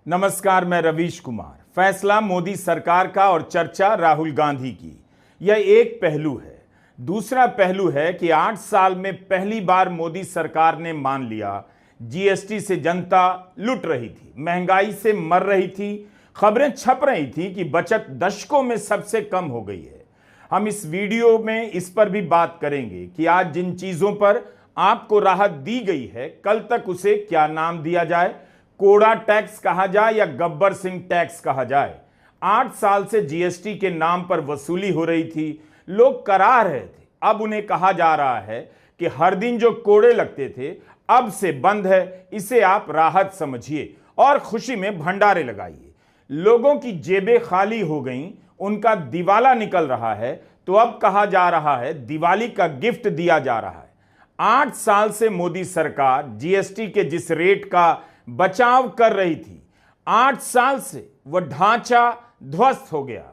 नमस्कार, मैं रवीश कुमार। फैसला मोदी सरकार का और चर्चा राहुल गांधी की, यह एक पहलू है। दूसरा पहलू है कि 8 साल में पहली बार मोदी सरकार ने मान लिया जीएसटी से जनता लुट रही थी, महंगाई से मर रही थी। खबरें छप रही थी कि बचत दशकों में सबसे कम हो गई है। हम इस वीडियो में इस पर भी बात करेंगे कि आज जिन चीजों पर आपको राहत दी गई है, कल तक उसे क्या नाम दिया जाए, कोड़ा टैक्स कहा जाए या गब्बर सिंह टैक्स कहा जाए। 8 साल से जीएसटी के नाम पर वसूली हो रही थी, लोग करा रहे थे। अब उन्हें कहा जा रहा है कि हर दिन जो कोड़े लगते थे अब से बंद है। इसे आप राहत समझिए और खुशी में भंडारे लगाइए। लोगों की जेबें खाली हो गईं, उनका दिवाला निकल रहा है, तो अब कहा जा रहा है दिवाली का गिफ्ट दिया जा रहा है। 8 साल से मोदी सरकार जीएसटी के जिस रेट का बचाव कर रही थी, 8 साल से वह ढांचा ध्वस्त हो गया।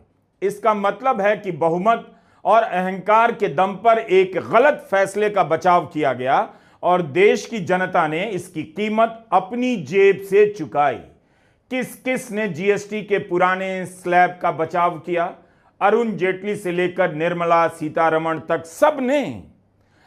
इसका मतलब है कि बहुमत और अहंकार के दम पर एक गलत फैसले का बचाव किया गया और देश की जनता ने इसकी कीमत अपनी जेब से चुकाई। किस किस ने जीएसटी के पुराने स्लैब का बचाव किया? अरुण जेटली से लेकर निर्मला सीतारमण तक सब ने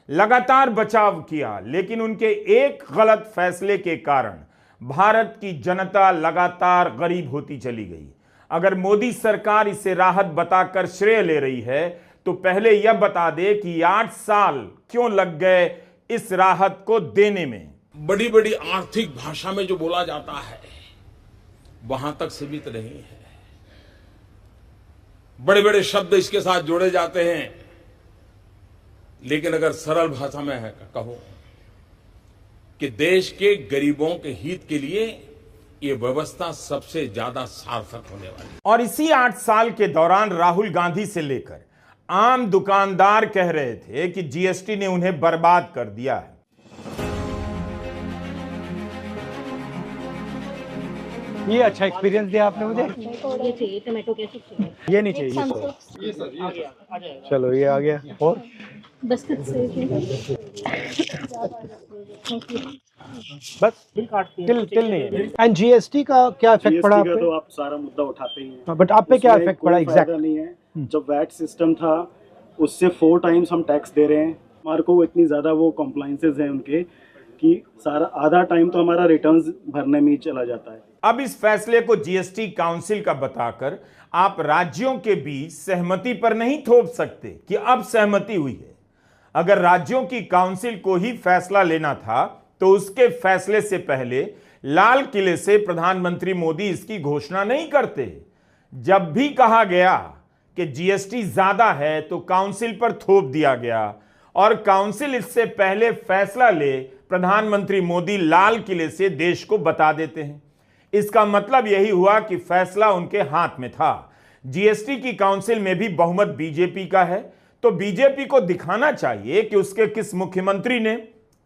लगातार बचाव किया, लेकिन उनके एक गलत फैसले के कारण भारत की जनता लगातार गरीब होती चली गई। अगर मोदी सरकार इसे राहत बताकर श्रेय ले रही है तो पहले यह बता दे कि 8 साल क्यों लग गए इस राहत को देने में। बड़ी बड़ी आर्थिक भाषा में जो बोला जाता है वहां तक सीमित नहीं है। बड़े बड़े शब्द इसके साथ जोड़े जाते हैं, लेकिन अगर सरल भाषा में है कहो कि देश के गरीबों के हित के लिए यह व्यवस्था सबसे ज्यादा सार्थक होने वाली। और इसी 8 साल के दौरान राहुल गांधी से लेकर आम दुकानदार कह रहे थे कि जीएसटी ने उन्हें बर्बाद कर दिया है। ये अच्छा एक्सपीरियंस दिया आपने मुझे। ये चाहिए टमाटो केचप चाहिए। ये नहीं चाहिए, ये सर। चलो ये आ गया। और बिस्किट से बस तिल नहीं है। एंड जीएसटी का क्या इफेक्ट पड़ा आप पे? तो आप सारा मुद्दा उठाते ही हैं, बट आप पे क्या इफेक्ट पड़ा एग्जैक्ट? नहीं है। जब वैट सिस्टम था उससे 4 टाइम्स हम टैक्स दे रहे हैं। हमारे को इतनी ज्यादा वो कॉम्प्लाइंसेस हैं उनके कि सारा आधा टाइम तो हमारा रिटर्न्स भरने में ही चला जाता है। अब इस फैसले को जीएसटी काउंसिल का बताकर आप राज्यों के बीच सहमति पर नहीं थोप सकते कि अब सहमति हुई है। अगर राज्यों की काउंसिल को ही फैसला लेना था तो उसके फैसले से पहले लाल किले से प्रधानमंत्री मोदी इसकी घोषणा नहीं करते। जब भी कहा गया कि जीएसटी ज्यादा है तो काउंसिल पर थोप दिया गया और काउंसिल इससे पहले फैसला ले प्रधानमंत्री मोदी लाल किले से देश को बता देते हैं। इसका मतलब यही हुआ कि फैसला उनके हाथ में था। जीएसटी की काउंसिल में भी बहुमत बीजेपी का है, तो बीजेपी को दिखाना चाहिए कि उसके किस मुख्यमंत्री ने,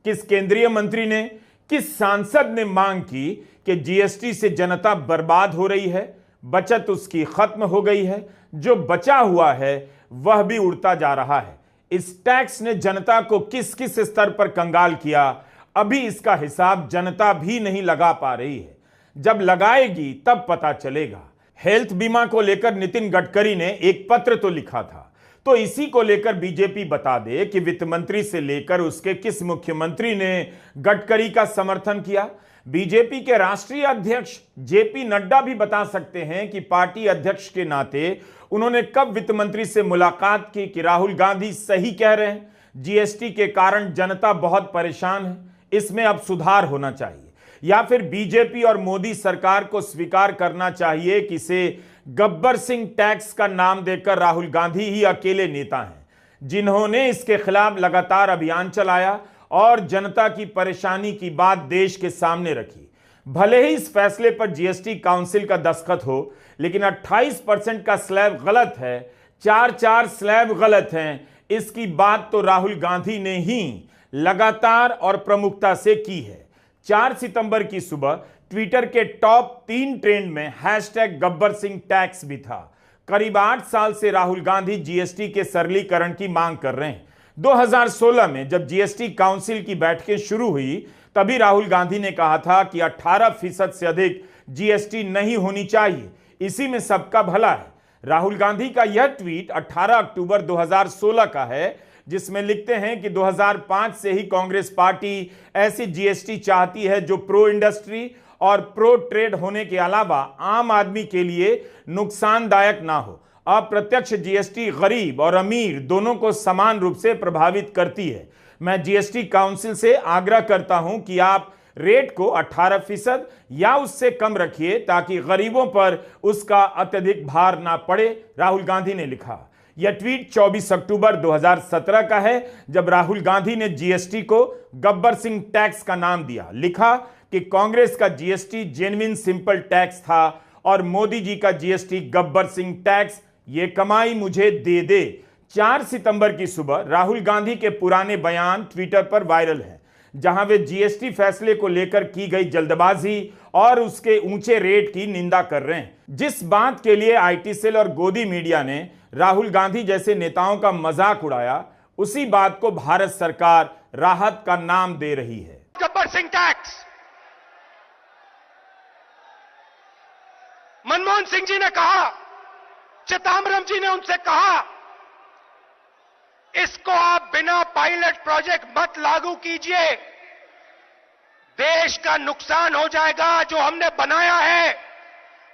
किस केंद्रीय मंत्री ने, किस सांसद ने मांग की कि जीएसटी से जनता बर्बाद हो रही है, बचत उसकी खत्म हो गई है, जो बचा हुआ है वह भी उड़ता जा रहा है। इस टैक्स ने जनता को किस किस स्तर पर कंगाल किया, अभी इसका हिसाब जनता भी नहीं लगा पा रही है। जब लगाएगी तब पता चलेगा। हेल्थ बीमा को लेकर नितिन गडकरी ने एक पत्र तो लिखा था, तो इसी को लेकर बीजेपी बता दे कि वित्त मंत्री से लेकर उसके किस मुख्यमंत्री ने गडकरी का समर्थन किया। बीजेपी के राष्ट्रीय अध्यक्ष जेपी नड्डा भी बता सकते हैं कि पार्टी अध्यक्ष के नाते उन्होंने कब वित्त मंत्री से मुलाकात की कि राहुल गांधी सही कह रहे हैं, जीएसटी के कारण जनता बहुत परेशान है, इसमें अब सुधार होना चाहिए। या फिर बीजेपी और मोदी सरकार को स्वीकार करना चाहिए कि इसे गब्बर सिंह टैक्स का नाम देकर राहुल गांधी ही अकेले नेता हैं जिन्होंने इसके खिलाफ लगातार अभियान चलाया और जनता की परेशानी की बात देश के सामने रखी। भले ही इस फैसले पर जीएसटी काउंसिल का दस्तखत हो, लेकिन 28% का स्लैब गलत है, 4 स्लैब गलत हैं। इसकी बात तो राहुल गांधी ने ही लगातार और प्रमुखता से की है। 4 सितंबर की सुबह ट्विटर के टॉप 3 ट्रेंड में हैशटैग गब्बर सिंह टैक्स भी था। करीब 8 साल से राहुल गांधी जीएसटी के सरलीकरण की मांग कर रहे हैं। 2016 में जब जीएसटी काउंसिल की बैठकें शुरू हुई तभी राहुल गांधी ने कहा था कि 18% से अधिक जीएसटी नहीं होनी चाहिए, इसी में सबका भला है। राहुल गांधी का यह ट्वीट 18 अक्टूबर 2016 का है, जिसमें लिखते हैं कि 2005 से ही कांग्रेस पार्टी ऐसी जीएसटी चाहती है जो प्रो इंडस्ट्री और प्रो ट्रेड होने के अलावा आम आदमी के लिए नुकसानदायक ना हो। अप्रत्यक्ष जीएसटी गरीब और अमीर दोनों को समान रूप से प्रभावित करती है। मैं जीएसटी काउंसिल से आग्रह करता हूं कि आप रेट को 18% या उससे कम रखिए ताकि गरीबों पर उसका अत्यधिक भार ना पड़े, राहुल गांधी ने लिखा। यह ट्वीट 24 अक्टूबर 2017 का है, जब राहुल गांधी ने जीएसटी को गब्बर सिंह टैक्स का नाम दिया। लिखा कि कांग्रेस का जीएसटी जेन्युइन सिंपल टैक्स था और मोदी जी का जीएसटी गब्बर सिंह टैक्स, ये कमाई मुझे दे दे। 4 सितंबर की सुबह राहुल गांधी के पुराने बयान ट्विटर पर वायरल हैं, जहां वे जीएसटी फैसले को लेकर की गई जल्दबाजी और उसके ऊंचे रेट की निंदा कर रहे हैं। जिस बात के लिए आईटी सेल और गोदी मीडिया ने राहुल गांधी जैसे नेताओं का मजाक उड़ाया, उसी बात को भारत सरकार राहत का नाम दे रही है। गब्बर सिंह टैक्स, मनमोहन सिंह जी ने कहा, चिदंबरम जी ने उनसे कहा, इसको आप बिना पायलट प्रोजेक्ट मत लागू कीजिए, देश का नुकसान हो जाएगा। जो हमने बनाया है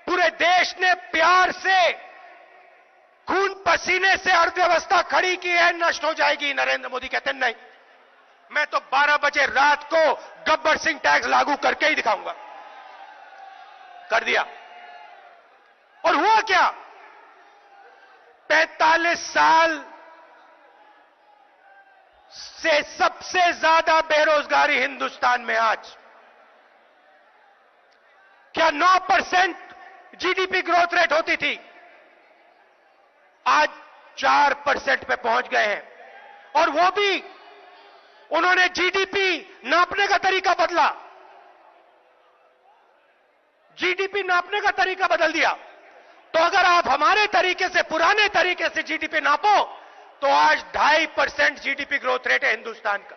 पूरे देश ने प्यार से खून पसीने से अर्थव्यवस्था खड़ी की है, नष्ट हो जाएगी। नरेंद्र मोदी कहते नहीं, मैं तो 12 बजे रात को गब्बर सिंह टैक्स लागू करके ही दिखाऊंगा। कर दिया। और हुआ क्या? 45 साल से सबसे ज्यादा बेरोजगारी हिंदुस्तान में आज। क्या 9% जीडीपी ग्रोथ रेट होती थी, आज 4% पे पहुंच गए हैं। और वो भी उन्होंने जीडीपी नापने का तरीका बदला, जीडीपी नापने का तरीका बदल दिया। तो अगर आप हमारे तरीके से, पुराने तरीके से जीडीपी नापो तो आज 2.5% जीडीपी ग्रोथ रेट है हिंदुस्तान का।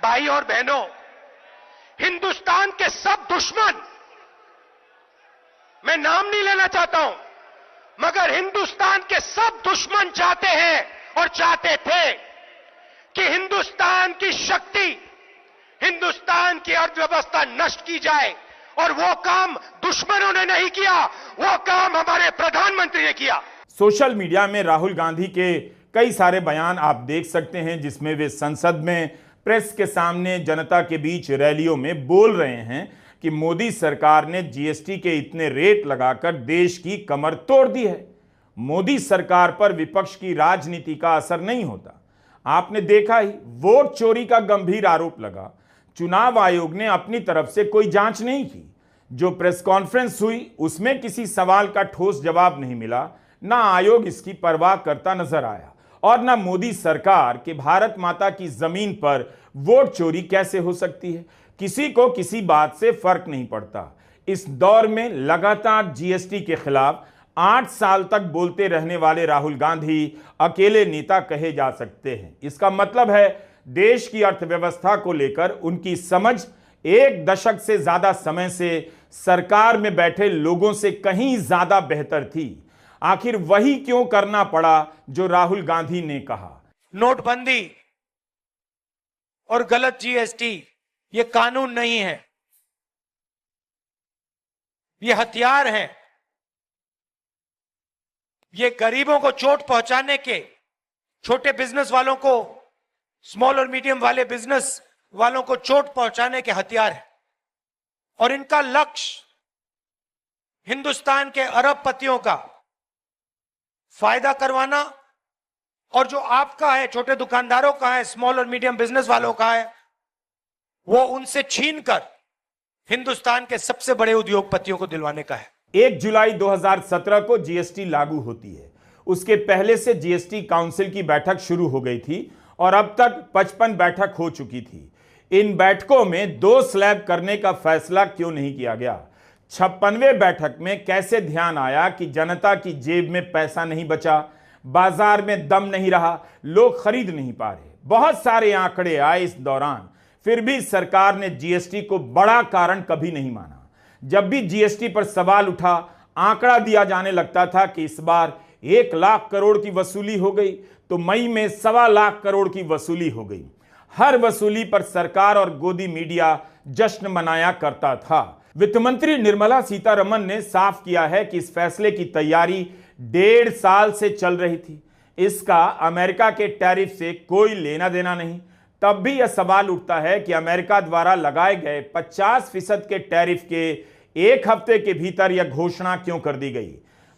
भाई और बहनों, हिंदुस्तान के सब दुश्मन, मैं नाम नहीं लेना चाहता हूं, मगर हिंदुस्तान के सब दुश्मन चाहते हैं और चाहते थे कि हिंदुस्तान की शक्ति, हिंदुस्तान की अर्थव्यवस्था नष्ट की जाए। और वो काम दुश्मनों ने नहीं किया, वो काम हमारे प्रधानमंत्री ने किया। सोशल मीडिया में राहुल गांधी के कई सारे बयान आप देख सकते हैं, जिसमें वे संसद में, प्रेस के सामने, जनता के बीच रैलियों में बोल रहे हैं कि मोदी सरकार ने जीएसटी के इतने रेट लगाकर देश की कमर तोड़ दी है। मोदी सरकार पर विपक्ष की राजनीति का असर नहीं होता। आपने देखा ही, वोट चोरी का गंभीर आरोप लगा, चुनाव आयोग ने अपनी तरफ से कोई जांच नहीं की। जो प्रेस कॉन्फ्रेंस हुई उसमें किसी सवाल का ठोस जवाब नहीं मिला, ना आयोग इसकी परवाह करता नजर आया, और ना मोदी सरकार के भारत माता की जमीन पर वोट चोरी कैसे हो सकती है। किसी को किसी बात से फर्क नहीं पड़ता। इस दौर में लगातार जीएसटी के खिलाफ 8 साल तक बोलते रहने वाले राहुल गांधी अकेले नेता कहे जा सकते हैं। इसका मतलब है देश की अर्थव्यवस्था को लेकर उनकी समझ 1 दशक से ज्यादा समय से सरकार में बैठे लोगों से कहीं ज्यादा बेहतर थी। आखिर वही क्यों करना पड़ा जो राहुल गांधी ने कहा? नोटबंदी और गलत जीएसटी ये कानून नहीं है, ये हथियार है। ये गरीबों को चोट पहुंचाने के, छोटे बिजनेस वालों को, स्मॉल और मीडियम वाले बिजनेस वालों को चोट पहुंचाने के हथियार है। और इनका लक्ष्य हिंदुस्तान के अरबपतियों का फायदा करवाना, और जो आपका है, छोटे दुकानदारों का है, स्मॉल और मीडियम बिजनेस वालों का है, वो उनसे छीनकर हिंदुस्तान के सबसे बड़े उद्योगपतियों को दिलवाने का है। 1 जुलाई 2017 को जीएसटी लागू होती है। उसके पहले से जीएसटी काउंसिल की बैठक शुरू हो गई थी और अब तक 55 बैठक हो चुकी थी। इन बैठकों में 2 स्लैब करने का फैसला क्यों नहीं किया गया? 56वें बैठक में कैसे ध्यान आया कि जनता की जेब में पैसा नहीं बचा, बाजार में दम नहीं रहा, लोग खरीद नहीं पा रहे। बहुत सारे आंकड़े आए इस दौरान, फिर भी सरकार ने जीएसटी को बड़ा कारण कभी नहीं माना। जब भी जीएसटी पर सवाल उठा, आंकड़ा दिया जाने लगता था कि इस बार 1 लाख करोड़ की वसूली हो गई, तो मई में 1.25 लाख करोड़ की वसूली हो गई। हर वसूली पर सरकार और गोदी मीडिया जश्न मनाया करता था। वित्त मंत्री निर्मला सीतारमण ने साफ किया है कि इस फैसले की तैयारी 1.5 साल से चल रही थी। इसका अमेरिका के टैरिफ से कोई लेना देना नहीं। तब भी यह सवाल उठता है कि अमेरिका द्वारा लगाए गए 50% के टैरिफ के 1 हफ्ते के भीतर यह घोषणा क्यों कर दी गई।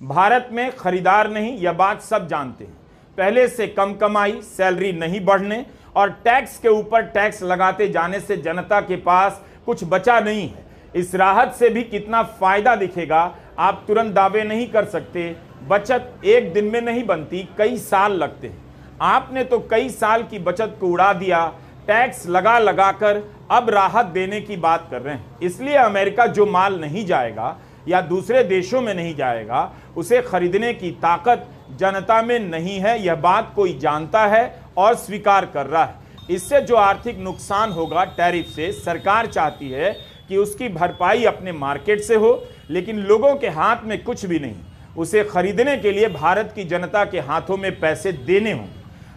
भारत में खरीदार नहीं, यह बात सब जानते हैं। पहले से कम कमाई, सैलरी नहीं बढ़ने और टैक्स के ऊपर टैक्स लगाते जाने से जनता के पास कुछ बचा नहीं है। इस राहत से भी कितना फायदा दिखेगा आप तुरंत दावे नहीं कर सकते। बचत एक दिन में नहीं बनती, कई साल लगते हैं। आपने तो कई साल की बचत को उड़ा दिया, टैक्स लगा लगाकर अब राहत देने की बात कर रहे हैं। इसलिए अमेरिका जो माल नहीं जाएगा या दूसरे देशों में नहीं जाएगा, उसे खरीदने की ताकत जनता में नहीं है। यह बात कोई जानता है और स्वीकार कर रहा है। इससे जो आर्थिक नुकसान होगा टैरिफ से, सरकार चाहती है कि उसकी भरपाई अपने मार्केट से हो, लेकिन लोगों के हाथ में कुछ भी नहीं। उसे खरीदने के लिए भारत की जनता के हाथों में पैसे देने हों।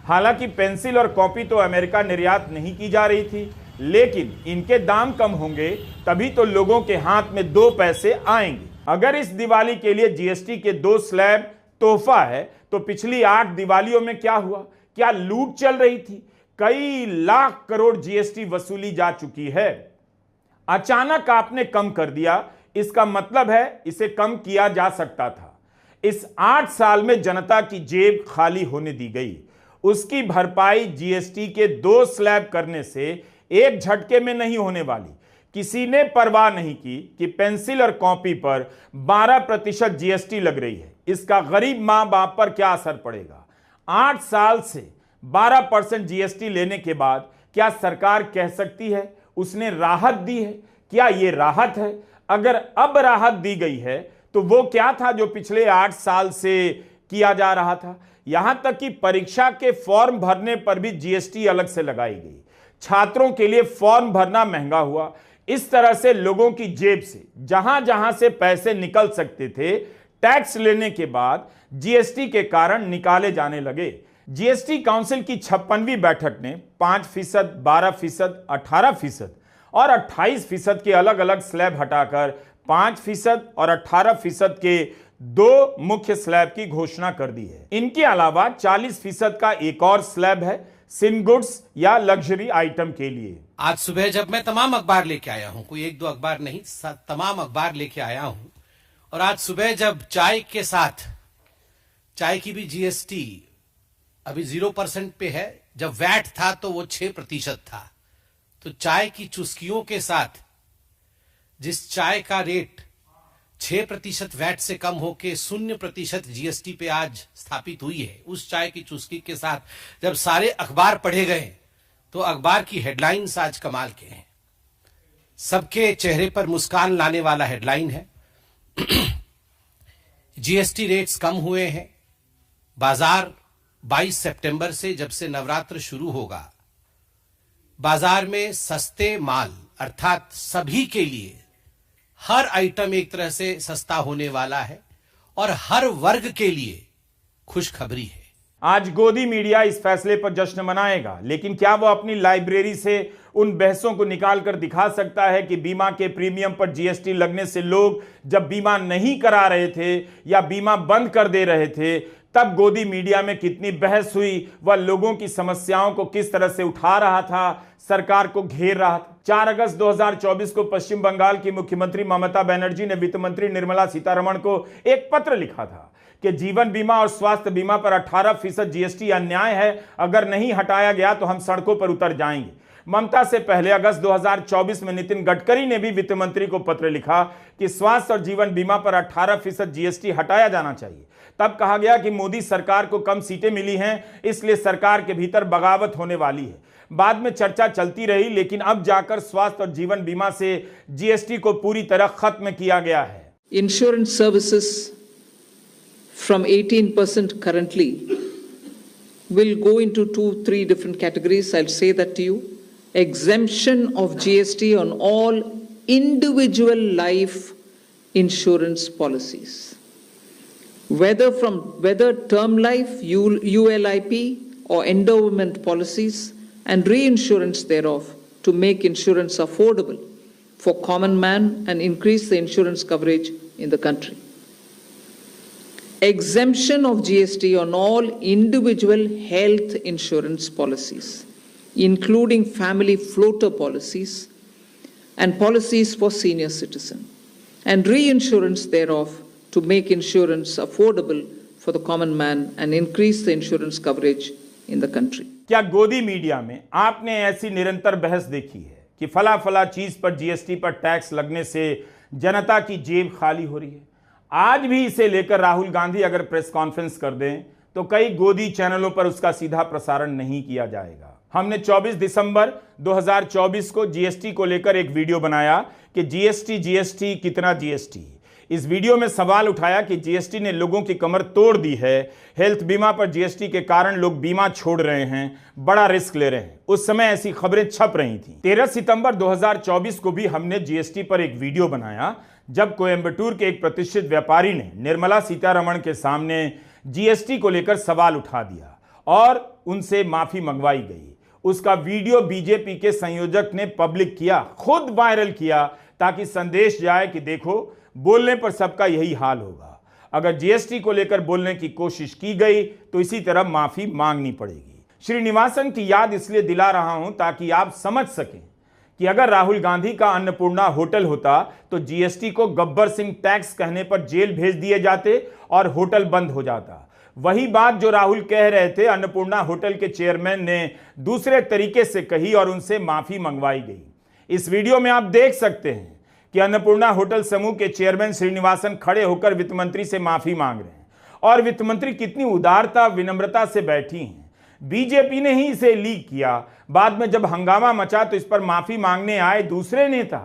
हालांकि पेंसिल और कॉपी तो अमेरिका निर्यात नहीं की जा रही थी, लेकिन इनके दाम कम होंगे तभी तो लोगों के हाथ में 2 पैसे आएंगे। अगर इस दिवाली के लिए जीएसटी के 2 स्लैब तोहफा है, तो पिछली 8 दिवालियों में क्या हुआ? क्या लूट चल रही थी? कई लाख करोड़ जीएसटी वसूली जा चुकी है। अचानक आपने कम कर दिया, इसका मतलब है इसे कम किया जा सकता था। इस 8 साल में जनता की जेब खाली होने दी गई। उसकी भरपाई जीएसटी के 2 स्लैब करने से एक झटके में नहीं होने वाली। किसी ने परवाह नहीं की कि पेंसिल और कॉपी पर 12% जीएसटी लग रही है। इसका गरीब मां बाप पर क्या असर पड़ेगा? 8 साल से 12% जीएसटी लेने के बाद क्या सरकार कह सकती है उसने राहत दी है? क्या यह राहत है? अगर अब राहत दी गई है तो वो क्या था जो पिछले 8 साल से किया जा रहा था? यहां तक कि परीक्षा के फॉर्म भरने पर भी जीएसटी अलग से लगाई गई। छात्रों के लिए फॉर्म भरना महंगा हुआ। इस तरह से लोगों की जेब से जहां जहां से पैसे निकल सकते थे, टैक्स लेने के बाद जीएसटी के कारण निकाले जाने लगे। जीएसटी काउंसिल की 56वीं बैठक ने 5%, 12%, 18% और 28% के अलग अलग स्लैब हटाकर 5% और 18% के 2 मुख्य स्लैब की घोषणा कर दी है। इनके अलावा 40% का एक और स्लैब है सिन गुड्स या लग्जरी आइटम के लिए। आज सुबह जब मैं तमाम अखबार लेके आया हूं, कोई 1-2 अखबार नहीं, तमाम अखबार लेके आया हूं, और आज सुबह जब चाय के साथ, चाय की भी जीएसटी अभी 0% पे है, जब वैट था तो वो 6% था। तो चाय की चुस्कियों के साथ जिस चाय का रेट 6% वैट से कम होके 0% जीएसटी पे आज स्थापित हुई है, उस चाय की चुस्की के साथ जब सारे अखबार पढ़े गए तो अखबार की हेडलाइंस आज कमाल के हैं। सबके चेहरे पर मुस्कान लाने वाला हेडलाइन है, जीएसटी रेट्स कम हुए हैं। बाजार 22 सितंबर से, जब से नवरात्र शुरू होगा, बाजार में सस्ते माल अर्थात सभी के लिए हर आइटम एक तरह से सस्ता होने वाला है और हर वर्ग के लिए खुशखबरी है। आज गोदी मीडिया इस फैसले पर जश्न मनाएगा, लेकिन क्या वो अपनी लाइब्रेरी से उन बहसों को निकाल कर दिखा सकता है कि बीमा के प्रीमियम पर जीएसटी लगने से लोग जब बीमा नहीं करा रहे थे या बीमा बंद कर दे रहे थे, तब गोदी मीडिया में कितनी बहस हुई, वह लोगों की समस्याओं को किस तरह से उठा रहा था, सरकार को घेर रहा था। 4 अगस्त 2024 को पश्चिम बंगाल की मुख्यमंत्री ममता बनर्जी ने वित्त मंत्री निर्मला सीतारमण को एक पत्र लिखा था कि जीवन बीमा और स्वास्थ्य बीमा पर 18% जीएसटी अन्याय है, अगर नहीं हटाया गया तो हम सड़कों पर उतर जाएंगे। ममता से पहले अगस्त 2024 में नितिन गडकरी ने भी वित्त मंत्री को पत्र लिखा कि स्वास्थ्य और जीवन बीमा पर 18% जीएसटी हटाया जाना चाहिए। तब कहा गया कि मोदी सरकार को कम सीटें मिली हैं, इसलिए सरकार के भीतर बगावत होने वाली है। बाद में चर्चा चलती रही, लेकिन अब जाकर स्वास्थ्य और जीवन बीमा से जीएसटी को पूरी तरह खत्म किया गया है। Insurance services from 18% currently will go into 2-3 different categories. I'll say that to you. Exemption of GST on all individual life insurance policies, whether term life, ULIP, or endowment policies, and reinsurance thereof, to make insurance affordable for common man and increase the insurance coverage in the country. Exemption of GST on all individual health insurance policies, including family floater policies and policies for senior citizens, and reinsurance thereof to make insurance affordable for the common man and increase the insurance coverage in the country. क्या गोदी media में आपने ऐसी निरंतर बहस देखी है कि फला फला चीज पर जीएसटी पर टैक्स लगने से जनता की जेब खाली हो रही है? आज भी इसे लेकर राहुल गांधी अगर प्रेस कॉन्फ्रेंस कर दें तो कई गोदी चैनलों पर उसका सीधा प्रसारण नहीं किया जाएगा। हमने 24 दिसंबर 2024 को जीएसटी को लेकर एक वीडियो बनाया कि जीएसटी कितना जीएसटी। इस वीडियो में सवाल उठाया कि जीएसटी ने लोगों की कमर तोड़ दी है, हेल्थ बीमा पर जीएसटी के कारण लोग बीमा छोड़ रहे हैं, बड़ा रिस्क ले रहे हैं। उस समय ऐसी खबरें छप रही थी। 13 सितंबर 2024 को भी हमने जीएसटी पर एक वीडियो बनाया जब कोयंबटूर के एक प्रतिष्ठित व्यापारी ने निर्मला सीतारमण के सामने जीएसटी को लेकर सवाल उठा दिया और उनसे माफी मंगवाई गई। उसका वीडियो बीजेपी के संयोजक ने पब्लिक किया, खुद वायरल किया, ताकि संदेश जाए कि देखो बोलने पर सबका यही हाल होगा। अगर जीएसटी को लेकर बोलने की कोशिश की गई तो इसी तरह माफी मांगनी पड़ेगी। श्रीनिवासन की याद इसलिए दिला रहा हूं ताकि आप समझ सकें कि अगर राहुल गांधी का अन्नपूर्णा होटल होता तो जीएसटी को गब्बर सिंह टैक्स कहने पर जेल भेज दिए जाते और होटल बंद हो जाता। वही बात जो राहुल कह रहे थे अन्नपूर्णा होटल के चेयरमैन ने दूसरे तरीके से कही और उनसे माफी मंगवाई गई। इस वीडियो में आप देख सकते हैं कि अन्नपूर्णा होटल समूह के चेयरमैन श्रीनिवासन खड़े होकर वित्त मंत्री से माफी मांग रहे हैं और वित्त मंत्री कितनी उदारता विनम्रता से बैठी हैं। बीजेपी ने ही इसे लीक किया। बाद में जब हंगामा मचा तो इस पर माफी मांगने आए दूसरे नेता,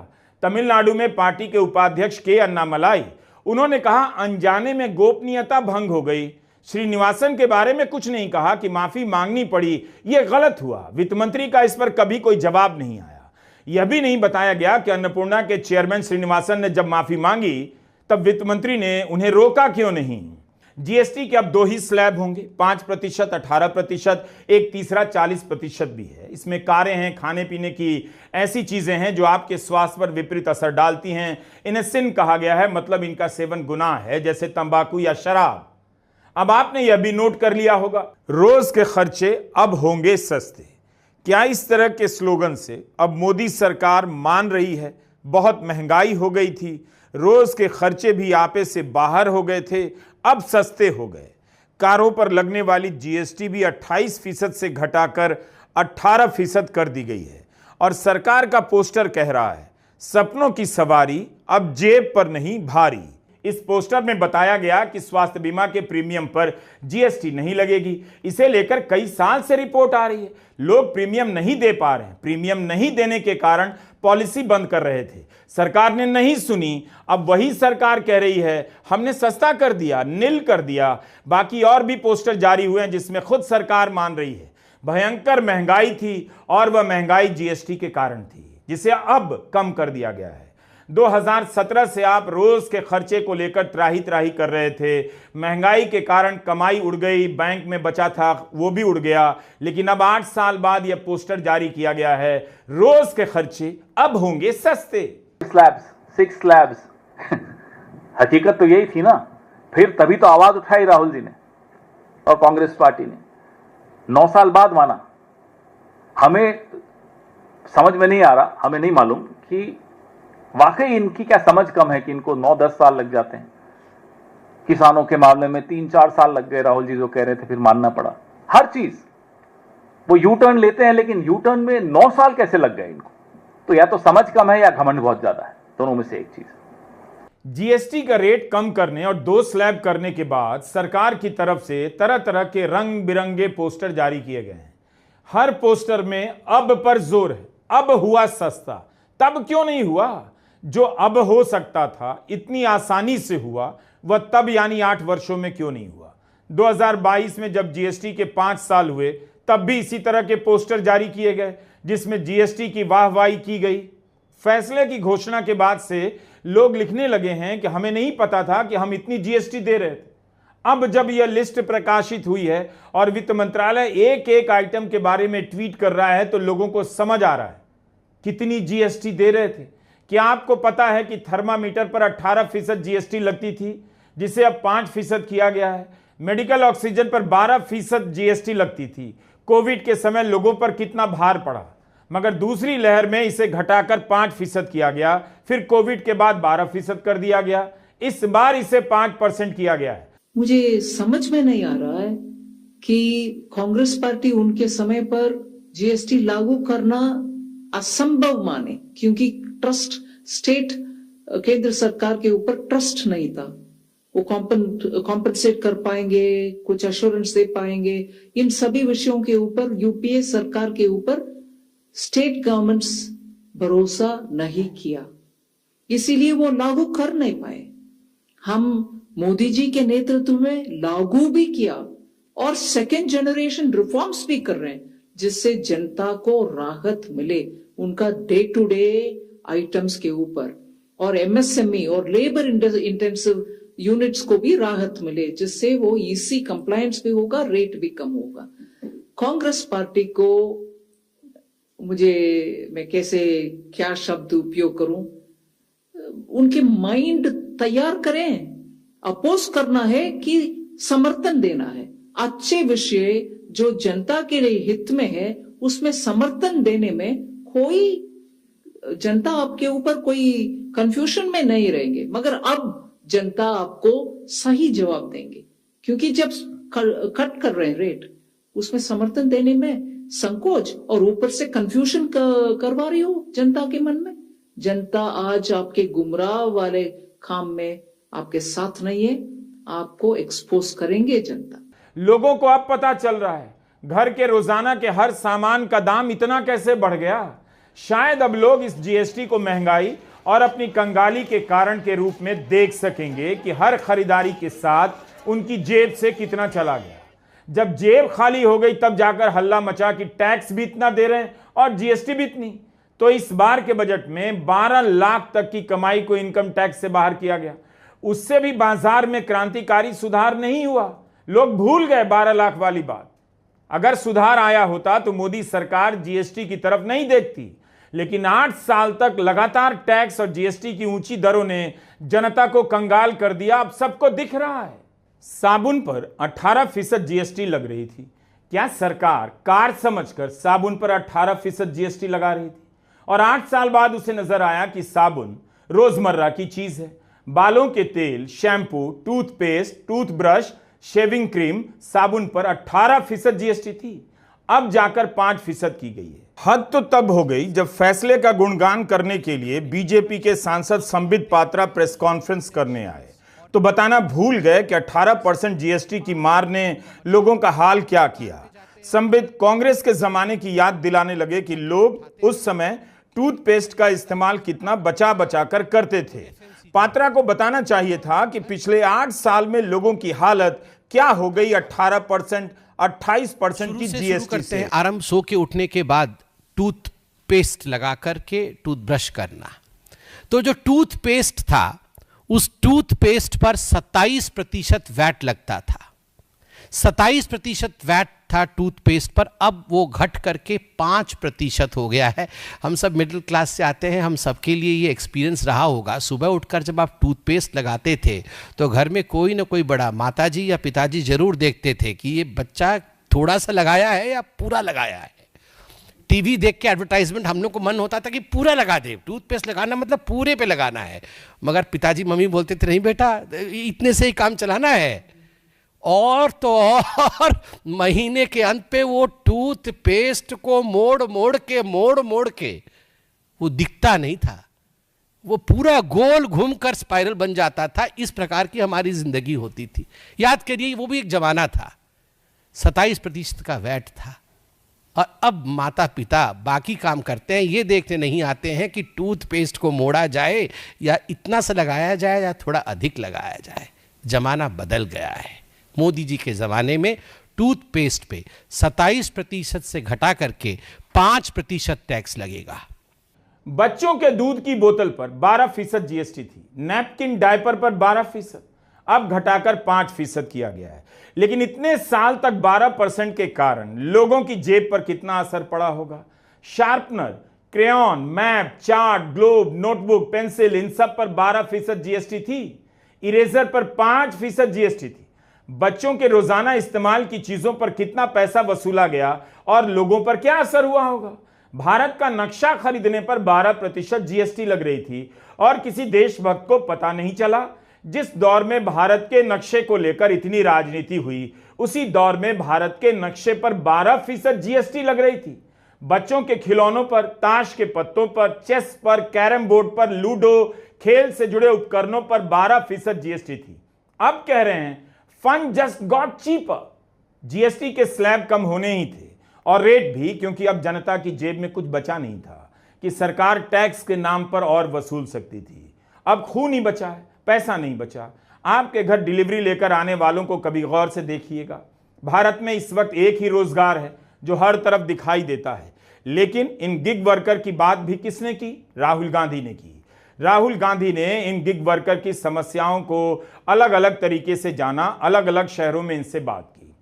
तमिलनाडु में पार्टी के उपाध्यक्ष के अन्नामलाई। उन्होंने कहा अनजाने में गोपनीयता भंग हो गई। श्रीनिवासन के बारे में कुछ नहीं कहा कि माफी मांगनी पड़ी, यह गलत हुआ। वित्त मंत्री का इस पर कभी कोई जवाब नहीं आया। यह भी नहीं बताया गया कि अन्नपूर्णा के चेयरमैन श्रीनिवासन ने जब माफी मांगी तब वित्त मंत्री ने उन्हें रोका क्यों नहीं। जीएसटी के अब 2 ही स्लैब होंगे, 5%, 18%, एक तीसरा 40% भी है। इसमें कारें हैं, खाने पीने की ऐसी चीजें हैं जो आपके स्वास्थ्य पर विपरीत असर डालती हैं। इन्हें सिन कहा गया है, मतलब इनका सेवन गुनाह है, जैसे तंबाकू या शराब। अब आपने यह भी नोट कर लिया होगा, रोज के खर्चे अब होंगे सस्ते। क्या इस तरह के स्लोगन से अब मोदी सरकार मान रही है बहुत महंगाई हो गई थी, रोज के खर्चे भी आपे से बाहर हो गए थे, अब सस्ते हो गए। कारों पर लगने वाली जीएसटी भी 28% से घटाकर 18% कर दी गई है और सरकार का पोस्टर कह रहा है सपनों की सवारी अब जेब पर नहीं भारी। इस पोस्टर में बताया गया कि स्वास्थ्य बीमा के प्रीमियम पर जीएसटी नहीं लगेगी। इसे लेकर कई साल से रिपोर्ट आ रही है, लोग प्रीमियम नहीं दे पा रहे हैं। प्रीमियम नहीं देने के कारण पॉलिसी बंद कर रहे थे, सरकार ने नहीं सुनी। अब वही सरकार कह रही है हमने सस्ता कर दिया, नील कर दिया। बाकी और भी पोस्टर जारी हुए हैं जिसमें खुद सरकार मान रही है भयंकर महंगाई थी और वह महंगाई जीएसटी के कारण थी, जिसे अब कम कर दिया गया है। 2017 से आप रोज के खर्चे को लेकर त्राही त्राही कर रहे थे। महंगाई के कारण कमाई उड़ गई, बैंक में बचा था वो भी उड़ गया। लेकिन अब 8 साल बाद यह पोस्टर जारी किया गया है, रोज के खर्चे अब होंगे सस्ते। 6 स्लैब्स हकीकत तो यही थी ना। फिर तभी तो आवाज उठाई राहुल जी ने और कांग्रेस पार्टी ने। 9 साल बाद माना। हमें समझ में नहीं आ रहा, हमें नहीं मालूम कि वाकई इनकी क्या समझ कम है कि इनको 9-10 साल लग जाते हैं। किसानों के मामले में 3-4 साल लग गए, राहुल जी जो कह रहे थे, फिर मानना पड़ा। हर चीज वो यू टर्न लेते हैं, लेकिन यू टर्न में 9 साल कैसे लग गए इनको? तो या तो समझ कम है या घमंड बहुत ज्यादा है, दोनों में से एक चीज। जीएसटी का रेट कम करने और 2 स्लैब करने के बाद सरकार की तरफ से तरह तरह के रंग बिरंगे पोस्टर जारी किए गए हैं। हर पोस्टर में अब पर जोर है, अब हुआ सस्ता। तब क्यों नहीं हुआ? जो अब हो सकता था, इतनी आसानी से हुआ, वह तब यानी 8 वर्षों में क्यों नहीं हुआ? 2022 में जब जीएसटी के 5 साल हुए तब भी इसी तरह के पोस्टर जारी किए गए जिसमें जीएसटी की वाहवाही की गई। फैसले की घोषणा के बाद से लोग लिखने लगे हैं कि हमें नहीं पता था कि हम इतनी जीएसटी दे रहे थे। अब जब यह लिस्ट प्रकाशित हुई है और वित्त मंत्रालय एक एक आइटम के बारे में ट्वीट कर रहा है तो लोगों को समझ आ रहा है कितनी जीएसटी दे रहे थे। क्या आपको पता है कि थर्मामीटर पर 18% जीएसटी लगती थी, जिसे अब 5% किया गया है। मेडिकल ऑक्सीजन पर 12% जीएसटी लगती थी। कोविड के समय लोगों पर कितना भार पड़ा, मगर दूसरी लहर में इसे घटाकर 5% किया गया, फिर कोविड के बाद 12% कर दिया गया, इस बार इसे 5% किया गया है। मुझे समझ में नहीं आ रहा है कि कांग्रेस पार्टी उनके समय पर जीएसटी लागू करना असंभव माने, क्योंकि ट्रस्ट स्टेट केंद्र सरकार के ऊपर ट्रस्ट नहीं था। वो कॉम्पनसेट कर पाएंगे, कुछ एश्योरेंस दे पाएंगे, इन सभी विषयों के ऊपर यूपीए सरकार के ऊपर स्टेट गवर्नमेंट्स भरोसा नहीं किया, इसीलिए वो लागू कर नहीं पाए। हम मोदी जी के नेतृत्व में लागू भी किया और सेकेंड जनरेशन रिफॉर्म्स भी कर रहे हैं, जिससे जनता को राहत मिले उनका डे टू डे आइटम्स के ऊपर, और एमएसएमई और लेबर इंटेंसिव यूनिट्स को भी राहत मिले, जिससे वो ईसी कंप्लायंस भी होगा, रेट भी कम होगा। कांग्रेस पार्टी को मैं कैसे क्या शब्द उपयोग करूं, उनके माइंड तैयार करें। अपोज करना है कि समर्थन देना है। अच्छे विषय जो जनता के लिए हित में है उसमें समर्थन देने में कोई जनता आपके ऊपर कोई कंफ्यूजन में नहीं रहेंगे। मगर अब जनता आपको सही जवाब देंगे, क्योंकि जब कट कर रहे हैं रेट, उसमें समर्थन देने में संकोच और ऊपर से कंफ्यूजन करवा रही हो जनता के मन में। जनता आज आपके गुमराह वाले काम में आपके साथ नहीं है, आपको एक्सपोज करेंगे जनता। लोगों को अब पता चल रहा है घर के रोजाना के हर सामान का दाम इतना कैसे बढ़ गया। शायद अब लोग इस जीएसटी को महंगाई और अपनी कंगाली के कारण के रूप में देख सकेंगे कि हर खरीदारी के साथ उनकी जेब से कितना चला गया। जब जेब खाली हो गई तब जाकर हल्ला मचा कि टैक्स भी इतना दे रहे हैं और जीएसटी भी इतनी। तो इस बार के बजट में 12 लाख तक की कमाई को इनकम टैक्स से बाहर किया गया। उससे भी बाजार में क्रांतिकारी सुधार नहीं हुआ। लोग भूल गए 12 लाख वाली बात। अगर सुधार आया होता तो मोदी सरकार जीएसटी की तरफ नहीं देखती, लेकिन 8 साल तक लगातार टैक्स और जीएसटी की ऊंची दरों ने जनता को कंगाल कर दिया। अब सबको दिख रहा है। साबुन पर 18% जीएसटी लग रही थी। क्या सरकार कार समझकर साबुन पर 18% जीएसटी लगा रही थी? और 8 साल बाद उसे नजर आया कि साबुन रोजमर्रा की चीज है। बालों के तेल, shampoo, toothpaste, toothbrush, shaving cream, साबुन पर 18% जीएसटी थी। अब जाकर 5% की गई है। हद तो तब हो गई जब फैसले का गुणगान करने के लिए बीजेपी के सांसद संबित पात्रा प्रेस कॉन्फ्रेंस करने आए तो बताना भूल गए कि 18% जीएसटी की मार ने लोगों का हाल क्या किया। संबित कांग्रेस के जमाने की याद दिलाने लगे कि लोग उस समय टूथपेस्ट का इस्तेमाल कितना बचा बचा कर करते थे। पात्रा को बताना चाहिए था कि पिछले 8 साल में लोगों की हालत क्या हो गई 18%, 28% की जीएसटी से। आराम सो के उठने के बाद टूथपेस्ट लगा करके टूथब्रश करना। तो जो टूथपेस्ट था उस टूथपेस्ट पर 27% वैट लगता था। 27% वैट था टूथपेस्ट पर, अब वो घट करके 5% हो गया है। हम सब मिडिल क्लास से आते हैं, हम सबके लिए ये एक्सपीरियंस रहा होगा। सुबह उठकर जब आप टूथपेस्ट लगाते थे तो घर में कोई ना कोई बड़ा माताजी या पिताजी जरूर देखते थे कि ये बच्चा थोड़ा सा लगाया है या पूरा लगाया है। टीवी देख के एडवर्टाइजमेंट हम लोग को मन होता था कि पूरा लगा दे, टूथपेस्ट लगाना मतलब पूरे पे लगाना है। मगर पिताजी मम्मी बोलते थे नहीं बेटा, इतने से ही काम चलाना है। और तो और महीने के अंत पे वो टूथपेस्ट को मोड़ मोड़ के वो दिखता नहीं था, वो पूरा गोल घूमकर स्पाइरल बन जाता था। इस प्रकार की हमारी जिंदगी होती थी। याद करिए, वो भी एक जमाना था। 27% का वैट था। और अब माता पिता बाकी काम करते हैं, ये देखते नहीं आते हैं कि टूथपेस्ट को मोड़ा जाए या इतना सा लगाया जाए या थोड़ा अधिक लगाया जाए। जमाना बदल गया है। मोदी जी के ज़माने में टूथपेस्ट पे 27% से घटा करके 5% टैक्स लगेगा। बच्चों के दूध की बोतल पर 12% जीएसटी थी, नैपकिन डायपर पर 12%, अब घटाकर 5% किया गया है। लेकिन इतने साल तक 12% के कारण लोगों की जेब पर कितना असर पड़ा होगा। Sharpener, crayon, map, chart, globe, notebook, pencil, इन सब पर 12% जीएसटी थी। इरेजर पर 5% जीएसटी थी। बच्चों के रोजाना इस्तेमाल की चीजों पर कितना पैसा वसूला गया और लोगों पर क्या असर हुआ होगा। भारत का नक्शा खरीदने पर 12% जीएसटी लग रही थी और किसी देशभक्त को पता नहीं चला। जिस दौर में भारत के नक्शे को लेकर इतनी राजनीति हुई, उसी दौर में भारत के नक्शे पर 12% जीएसटी लग रही थी। बच्चों के खिलौनों पर, ताश के पत्तों पर, चेस पर, कैरम बोर्ड पर, लूडो, खेल से जुड़े उपकरणों पर 12% जीएसटी थी। अब कह रहे हैं fun just got cheaper. GST के स्लैब कम होने ही थे और रेट भी, क्योंकि अब जनता की जेब में कुछ बचा नहीं था कि सरकार टैक्स के नाम पर और वसूल सकती थी। अब खून ही बचा है, पैसा नहीं बचा। आपके घर डिलीवरी लेकर आने वालों को कभी गौर से देखिएगा। भारत में इस वक्त एक ही रोजगार है जो हर तरफ दिखाई देता है, लेकिन इन गिग वर्कर की बात भी किसने की? राहुल गांधी ने की। राहुल गांधी ने इन गिग वर्कर की समस्याओं को अलग अलग तरीके से जाना, अलग अलग शहरों में इनसे बात की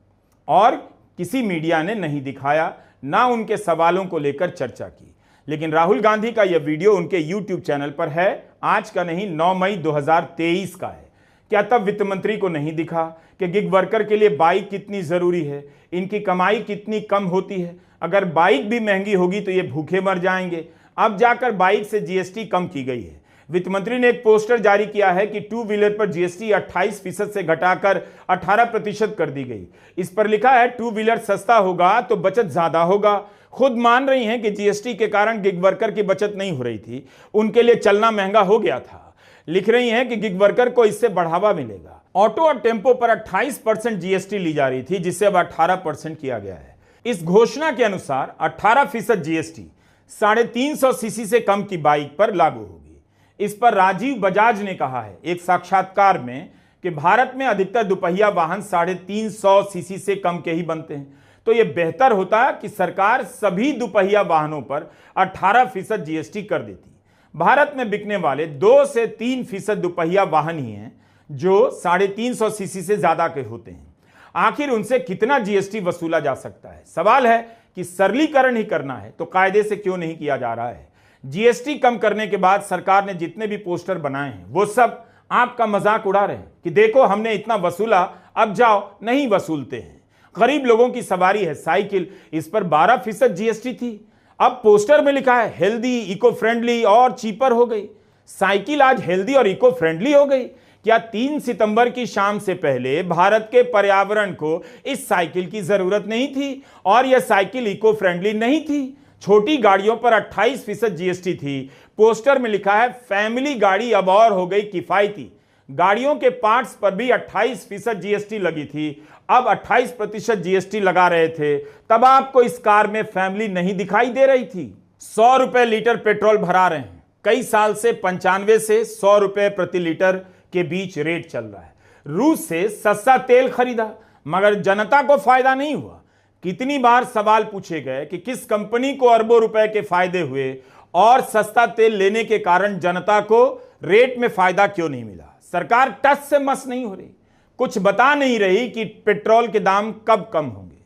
और किसी मीडिया ने नहीं दिखाया, ना उनके सवालों को लेकर चर्चा की। लेकिन राहुल गांधी का यह वीडियो उनके YouTube चैनल पर है, आज का नहीं, 9 मई 2023 का है। क्या तब वित्त मंत्री को नहीं दिखा कि गिग वर्कर के लिए बाइक कितनी जरूरी है, इनकी कमाई कितनी कम होती है, अगर बाइक भी महंगी होगी तो ये भूखे मर जाएंगे। अब जाकर बाइक से जीएसटी कम की गई है। वित्त मंत्री ने एक पोस्टर जारी किया है कि 2 व्हीलर पर जीएसटी 28% से घटाकर 18% कर दी गई। इस पर लिखा है 2 व्हीलर सस्ता होगा तो बचत ज्यादा होगा। खुद मान रही हैं कि जीएसटी के कारण गिग वर्कर की बचत नहीं हो रही थी, उनके लिए चलना महंगा हो गया था। लिख रही हैं कि गिग वर्कर को इससे बढ़ावा मिलेगा। ऑटो और टेम्पो पर 28% जीएसटी ली जा रही थी, जिसे अब 18% किया गया है। इस घोषणा के अनुसार 18% जीएसटी 350 सीसी से कम की बाइक पर लागू होगी। इस पर राजीव बजाज ने कहा है एक साक्षात्कार में कि भारत में अधिकतर दुपहिया वाहन 350 सीसी से कम के ही बनते हैं, तो यह बेहतर होता कि सरकार सभी दुपहिया वाहनों पर 18% जीएसटी कर देती। भारत में बिकने वाले 2 से 3% दुपहिया वाहन ही हैं जो 350 सीसी से ज्यादा के होते हैं। आखिर उनसे कितना जीएसटी वसूला जा सकता है? सवाल है कि सरलीकरण ही करना है तो कायदे से क्यों नहीं किया जा रहा है? जीएसटी कम करने के बाद सरकार ने जितने भी पोस्टर बनाए हैं वो सब आपका मजाक उड़ा रहे हैं कि देखो हमने इतना वसूला, अब जाओ नहीं वसूलते हैं। गरीब लोगों की सवारी है साइकिल, इस पर 12% जीएसटी थी, अब पोस्टर में लिखा है हेल्दी, इको फ्रेंडली और चीपर हो गई। साइकिल आज हेल्दी और इको फ्रेंडली हो गई? क्या 3 सितंबर की शाम से पहले भारत के पर्यावरण को इस साइकिल की जरूरत नहीं थी और यह साइकिल इको फ्रेंडली नहीं थी? छोटी गाड़ियों पर 28% जीएसटी थी, पोस्टर में लिखा है फैमिली गाड़ी अब और हो गई किफायती। गाड़ियों के पार्ट्स पर भी 28% जीएसटी लगी थी, अब 28% जीएसटी लगा रहे थे, तब आपको इस कार में फैमिली नहीं दिखाई दे रही थी। 100 रुपए लीटर पेट्रोल भरा रहे हैं, कई साल से 95 से 100 रुपए प्रति लीटर के बीच रेट चल रहा है। रूस से सस्ता तेल खरीदा मगर जनता को फायदा नहीं हुआ। कितनी बार सवाल पूछे गए कि किस कंपनी को अरबों रुपए के फायदे हुए और सस्ता तेल लेने के कारण जनता को रेट में फायदा क्यों नहीं मिला? सरकार टस से मस नहीं हो रही, कुछ बता नहीं रही कि पेट्रोल के दाम कब कम होंगे।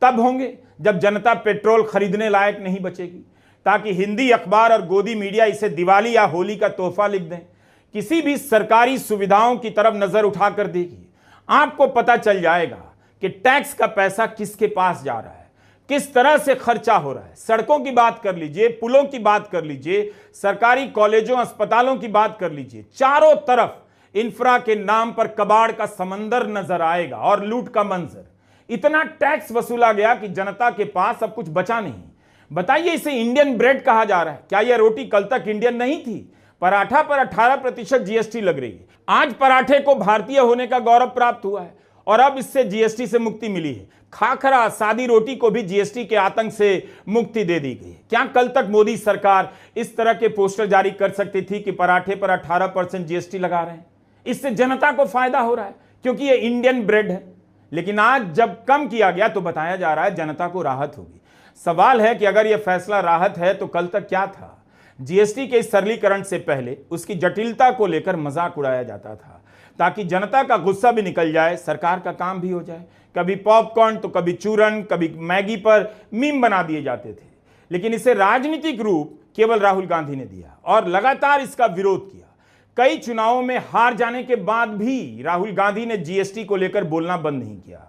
तब होंगे जब जनता पेट्रोल खरीदने लायक नहीं बचेगी, ताकि हिंदी अखबार और गोदी मीडिया इसे दिवाली या होली का तोहफा लिख दें। किसी भी सरकारी सुविधाओं की तरफ नजर उठाकर देखिए, आपको पता चल जाएगा कि टैक्स का पैसा किसके पास जा रहा है, किस तरह से खर्चा हो रहा है। सड़कों की बात कर लीजिए, पुलों की बात कर लीजिए, सरकारी कॉलेजों अस्पतालों की बात कर लीजिए, चारों तरफ इंफ्रा के नाम पर कबाड़ का समंदर नजर आएगा और लूट का मंजर। इतना टैक्स वसूला गया कि जनता के पास अब कुछ बचा नहीं। बताइए, इसे इंडियन ब्रेड कहा जा रहा है, क्या यह रोटी कल तक इंडियन नहीं थी? पराठा पर 18% जीएसटी लग रही है। आज पराठे को भारतीय होने का गौरव प्राप्त हुआ है और अब इससे जीएसटी से मुक्ति मिली है। खाखरा, सादी रोटी को भी जीएसटी के आतंक से मुक्ति दे दी गई। क्या कल तक मोदी सरकार इस तरह के पोस्टर जारी कर सकती थी कि पराठे पर 18% जीएसटी लगा रहे हैं? इससे जनता को फायदा हो रहा है क्योंकि ये इंडियन ब्रेड है। लेकिन आज जब कम किया गया तो बताया जा रहा है जनता को राहत होगी। सवाल है कि अगर यह फैसला राहत है तो कल तक क्या था? जीएसटी के इस सरलीकरण से पहले उसकी जटिलता को लेकर मजाक उड़ाया जाता था ताकि जनता का गुस्सा भी निकल जाए, सरकार का काम भी हो जाए। कभी पॉपकॉर्न तो कभी चूरन, कभी मैगी पर मीम बना दिए जाते थे, लेकिन इसे राजनीतिक रूप केवल राहुल गांधी ने दिया और लगातार इसका विरोध किया। कई चुनावों में हार जाने के बाद भी राहुल गांधी ने जीएसटी को लेकर बोलना बंद नहीं किया।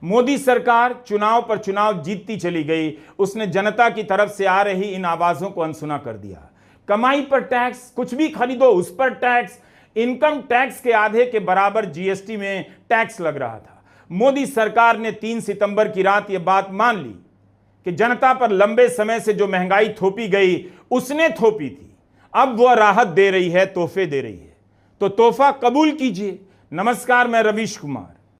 मोदी सरकार चुनाव पर चुनाव जीतती चली गई, उसने जनता की तरफ से आ रही इन आवाजों को अनसुना कर दिया। कमाई पर टैक्स, कुछ भी खरीदो उस पर टैक्स, इनकम टैक्स के आधे के बराबर जीएसटी में टैक्स लग रहा था। मोदी सरकार ने 3 सितंबर की रात यह बात मान ली कि जनता पर लंबे समय से जो महंगाई थोपी गई उसने थोपी थी, अब वह राहत दे रही है, तोहफे दे रही है, तो तोहफा कबूल कीजिए। नमस्कार, मैं रवीश कुमार।